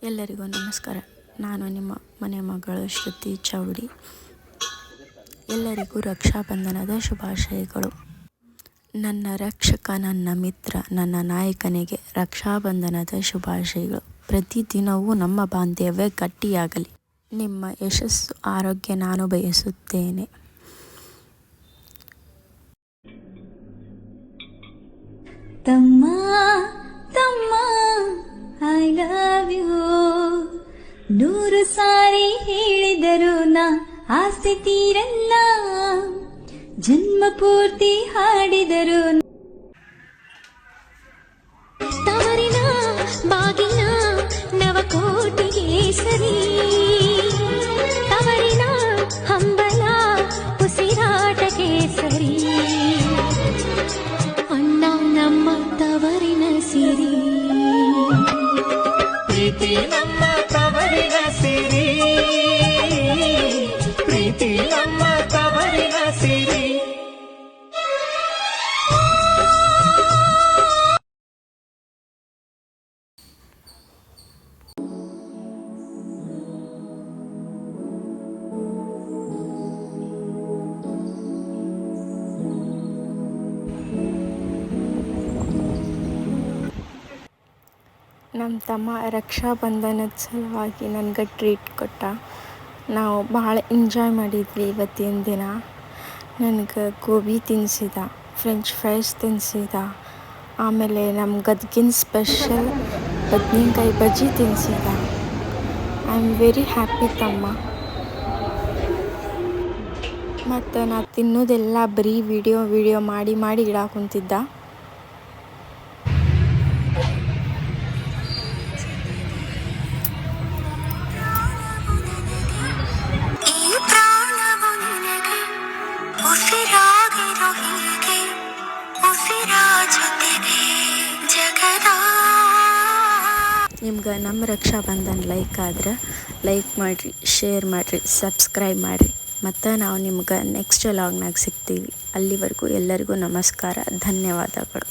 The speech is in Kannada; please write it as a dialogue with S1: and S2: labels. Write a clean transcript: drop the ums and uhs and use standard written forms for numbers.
S1: ಎಲ್ಲರಿಗೂ ನಮಸ್ಕಾರ. ನಾನು ನಿಮ್ಮ ಮನೆ ಮಗಳು ಶ್ರುತಿ ಚೌಡಿ. ಎಲ್ಲರಿಗೂ ರಕ್ಷಾಬಂಧನದ ಶುಭಾಶಯಗಳು. ನನ್ನ ರಕ್ಷಕ, ನನ್ನ ಮಿತ್ರ, ನನ್ನ ನಾಯಕನಿಗೆ ರಕ್ಷಾಬಂಧನದ ಶುಭಾಶಯಗಳು. ಪ್ರತಿದಿನವೂ ನಮ್ಮ ಬಾಂಧವ್ಯ ಗಟ್ಟಿಯಾಗಲಿ. ನಿಮ್ಮ ಯಶಸ್ಸು, ಆರೋಗ್ಯ ನಾನು ಬಯಸುತ್ತೇನೆ.
S2: ತಮ್ಮ ತಮ್ಮ ಐ ಲವ್ ಯು, 100 ಸಾರಿ ಹೇಳಿದರು ನಾ ಆಸೆ ತೀರಲ್ಲ, ಜನ್ಮ ಪೂರ್ತಿ ಹಾಡಿದರು. ತವರಿನ ಬಾಗಿನ ನವಕೋಟಿಗೆ ಸರಿ, ತವರಿನ ಹಂಬಲ ಉಸಿರಾಟಕ್ಕೆ ಸರಿ, ಅಣ್ಣ ನಮ್ಮ ತವರಿನ ಸಿರಿ,
S3: ಪ್ರೀತಿ ನಮ್ಮ ತವರಿನ ಸಿರಿ, ಪ್ರೀತಿ ನಮ್ಮ ತವರಿನ ಸಿರಿ.
S1: ನಮ್ಮ ತಮ್ಮ ರಕ್ಷಾಬಂಧನದ ಸಲುವಾಗಿ ನನಗೆ ಟ್ರೀಟ್ ಕೊಟ್ಟ. ನಾವು ಭಾಳ ಎಂಜಾಯ್ ಮಾಡಿದ್ವಿ ಇವತ್ತಿನ ದಿನ. ನನಗೆ ಗೋಬಿ ತಿನ್ನಿಸಿದ, ಫ್ರೆಂಚ್ ಫ್ರೈಸ್ ತಿನ್ನಿಸಿದ, ಆಮೇಲೆ ನಮ್ಮ ಗದಗಿನ ಸ್ಪೆಷಲ್ ಬದ್ನೆಕಾಯಿ ಬಜ್ಜಿ ತಿನ್ನಿಸಿದ. ಐ ಆಮ್ ವೆರಿ ಹ್ಯಾಪಿ ತಮ್ಮ. ಮತ್ತು ನಾ ತಿನ್ನೋದೆಲ್ಲ ಬರೀ ವಿಡಿಯೋ ಮಾಡಿ ಇಡಾಕುಂತಿದ್ದ. ನಿಮ್ಗೆ ನಮ್ಮ ರಕ್ಷಾಬಂಧನ ಲೈಕ್ ಆದ್ರೆ ಲೈಕ್ ಮಾಡಿರಿ, ಶೇರ್ ಮಾಡಿರಿ, ಸಬ್ಸ್ಕ್ರೈಬ್ ಮಾಡಿರಿ. ಮತ್ತು ನಾವು ನಿಮ್ಗೆ ನೆಕ್ಸ್ಟ್ ವ್ಲಾಗ್ನಾಗ ಸಿಗ್ತೀವಿ. ಅಲ್ಲಿವರೆಗೂ ಎಲ್ಲರಿಗೂ ನಮಸ್ಕಾರ, ಧನ್ಯವಾದಗಳು.